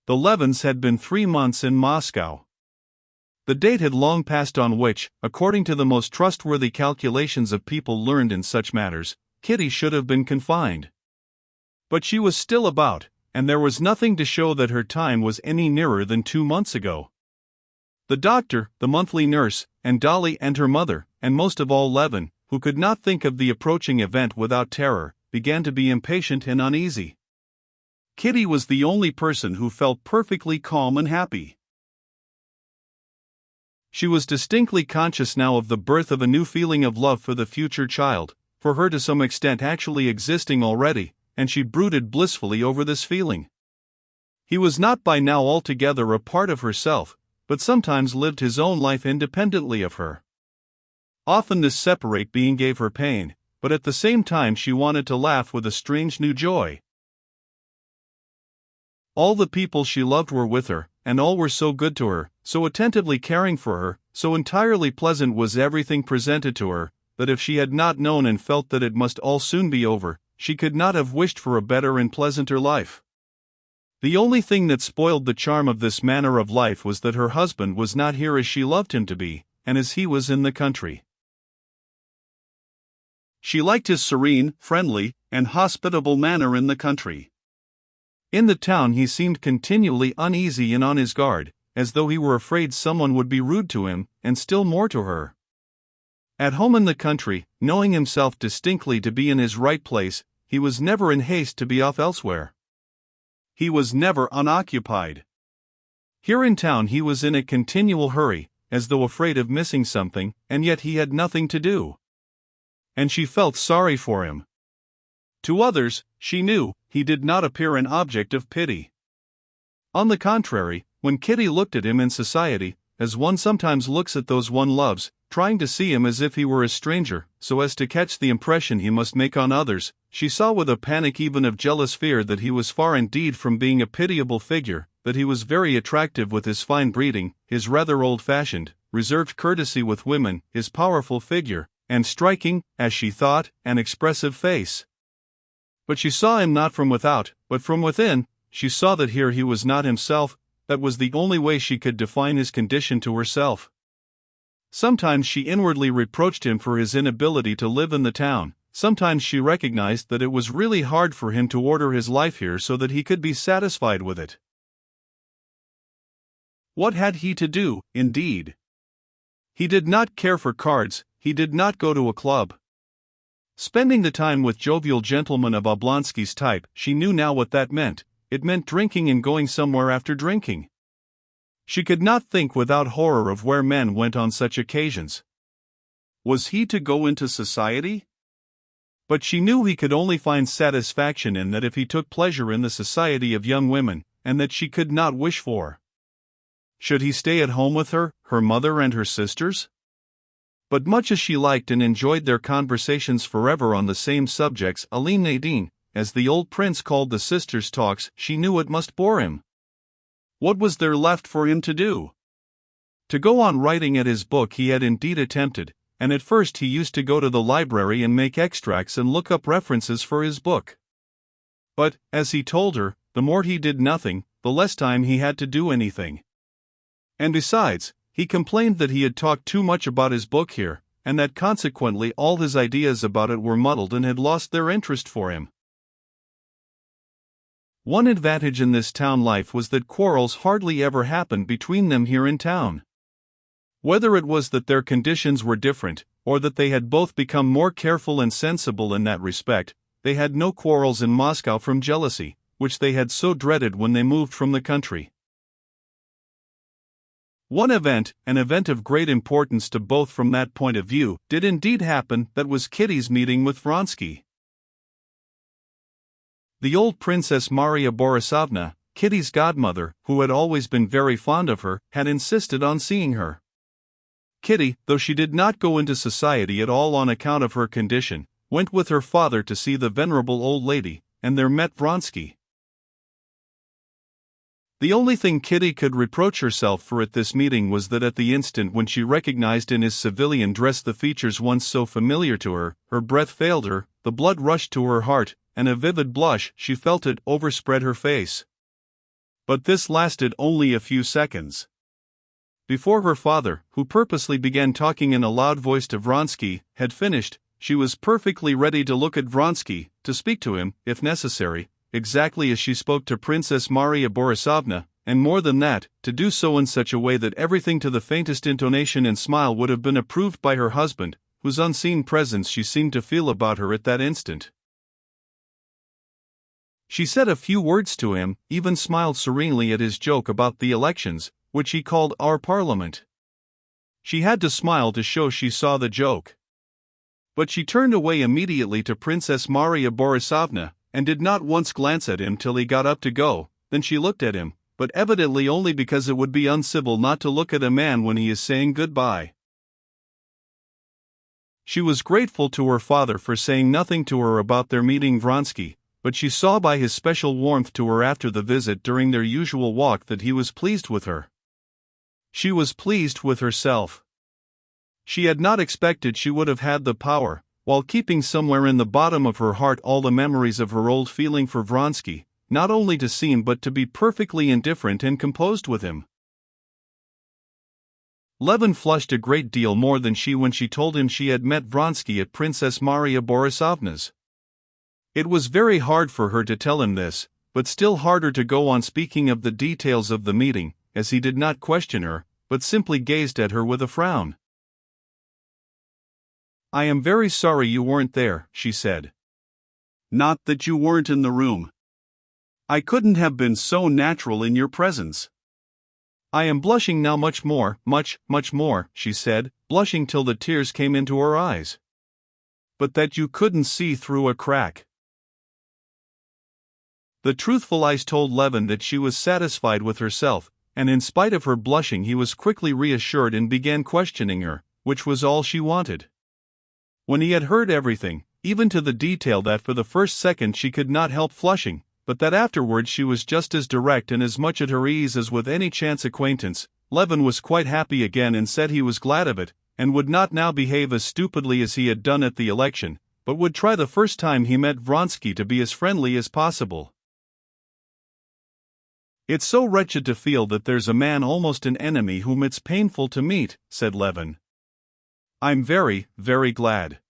The Levins had been 3 months in Moscow. The date had long passed on which, according to the most trustworthy calculations of people learned in such matters, Kitty should have been confined. But she was still about, and there was nothing to show that her time was any nearer than 2 months ago. The doctor, the monthly nurse, and Dolly and her mother, and most of all Levin, who could not think of the approaching event without terror, began to be impatient and uneasy. Kitty was the only person who felt perfectly calm and happy. She was distinctly conscious now of the birth of a new feeling of love for the future child, for her to some extent actually existing already, and she brooded blissfully over this feeling. He was not by now altogether a part of herself, but sometimes lived his own life independently of her. Often this separate being gave her pain, but at the same time she wanted to laugh with a strange new joy. All the people she loved were with her, and all were so good to her, so attentively caring for her, so entirely pleasant was everything presented to her, that if she had not known and felt that it must all soon be over, she could not have wished for a better and pleasanter life. The only thing that spoiled the charm of this manner of life was that her husband was not here as she loved him to be, and as he was in the country. She liked his serene, friendly, and hospitable manner in the country. In the town he seemed continually uneasy and on his guard, as though he were afraid someone would be rude to him, and still more to her. At home in the country, knowing himself distinctly to be in his right place, he was never in haste to be off elsewhere. He was never unoccupied. Here in town he was in a continual hurry, as though afraid of missing something, and yet he had nothing to do. And she felt sorry for him. To others, she knew, he did not appear an object of pity. On the contrary, when Kitty looked at him in society, as one sometimes looks at those one loves, trying to see him as if he were a stranger, so as to catch the impression he must make on others, she saw with a panic even of jealous fear that he was far indeed from being a pitiable figure, that he was very attractive with his fine breeding, his rather old-fashioned, reserved courtesy with women, his powerful figure, and striking, as she thought, an expressive face. But she saw him not from without, but from within. She saw that here he was not himself. That was the only way she could define his condition to herself. Sometimes she inwardly reproached him for his inability to live in the town, sometimes she recognized that it was really hard for him to order his life here so that he could be satisfied with it. What had he to do, indeed? He did not care for cards, he did not go to a club. Spending the time with jovial gentlemen of Oblonsky's type, she knew now what that meant. It meant drinking and going somewhere after drinking. She could not think without horror of where men went on such occasions. Was he to go into society? But she knew he could only find satisfaction in that if he took pleasure in the society of young women, and that she could not wish for. Should he stay at home with her, her mother and her sisters? But much as she liked and enjoyed their conversations forever on the same subjects, Aline Nadine, as the old prince called the sisters' talks, she knew it must bore him. What was there left for him to do? To go on writing at his book he had indeed attempted, and at first he used to go to the library and make extracts and look up references for his book. But, as he told her, the more he did nothing, the less time he had to do anything. And besides, he complained that he had talked too much about his book here, and that consequently all his ideas about it were muddled and had lost their interest for him. One advantage in this town life was that quarrels hardly ever happened between them here in town. Whether it was that their conditions were different, or that they had both become more careful and sensible in that respect, they had no quarrels in Moscow from jealousy, which they had so dreaded when they moved from the country. One event, an event of great importance to both from that point of view, did indeed happen, that was Kitty's meeting with Vronsky. The old Princess Maria Borisovna, Kitty's godmother, who had always been very fond of her, had insisted on seeing her. Kitty, though she did not go into society at all on account of her condition, went with her father to see the venerable old lady, and there met Vronsky. The only thing Kitty could reproach herself for at this meeting was that at the instant when she recognized in his civilian dress the features once so familiar to her, her breath failed her, the blood rushed to her heart, and a vivid blush, she felt it, overspread her face. But this lasted only a few seconds. Before her father, who purposely began talking in a loud voice to Vronsky, had finished, she was perfectly ready to look at Vronsky, to speak to him, if necessary, exactly as she spoke to Princess Maria Borisovna, and more than that, to do so in such a way that everything to the faintest intonation and smile would have been approved by her husband, whose unseen presence she seemed to feel about her at that instant. She said a few words to him, even smiled serenely at his joke about the elections, which he called our parliament. She had to smile to show she saw the joke. But she turned away immediately to Princess Maria Borisovna, and did not once glance at him till he got up to go. Then she looked at him, but evidently only because it would be uncivil not to look at a man when he is saying goodbye. She was grateful to her father for saying nothing to her about their meeting Vronsky, but she saw by his special warmth to her after the visit during their usual walk that he was pleased with her. She was pleased with herself. She had not expected she would have had the power, while keeping somewhere in the bottom of her heart all the memories of her old feeling for Vronsky, not only to seem but to be perfectly indifferent and composed with him. Levin flushed a great deal more than she when she told him she had met Vronsky at Princess Maria Borisovna's. It was very hard for her to tell him this, but still harder to go on speaking of the details of the meeting, as he did not question her, but simply gazed at her with a frown. "I am very sorry you weren't there," she said. "Not that you weren't in the room. I couldn't have been so natural in your presence. I am blushing now much more, much more," she said, blushing till the tears came into her eyes. "But that you couldn't see through a crack." The truthful eyes told Levin that she was satisfied with herself, and in spite of her blushing he was quickly reassured and began questioning her, which was all she wanted. When he had heard everything, even to the detail that for the first second she could not help flushing, but that afterwards she was just as direct and as much at her ease as with any chance acquaintance, Levin was quite happy again and said he was glad of it, and would not now behave as stupidly as he had done at the election, but would try the first time he met Vronsky to be as friendly as possible. "It's so wretched to feel that there's a man almost an enemy whom it's painful to meet," said Levin. "I'm very, very glad.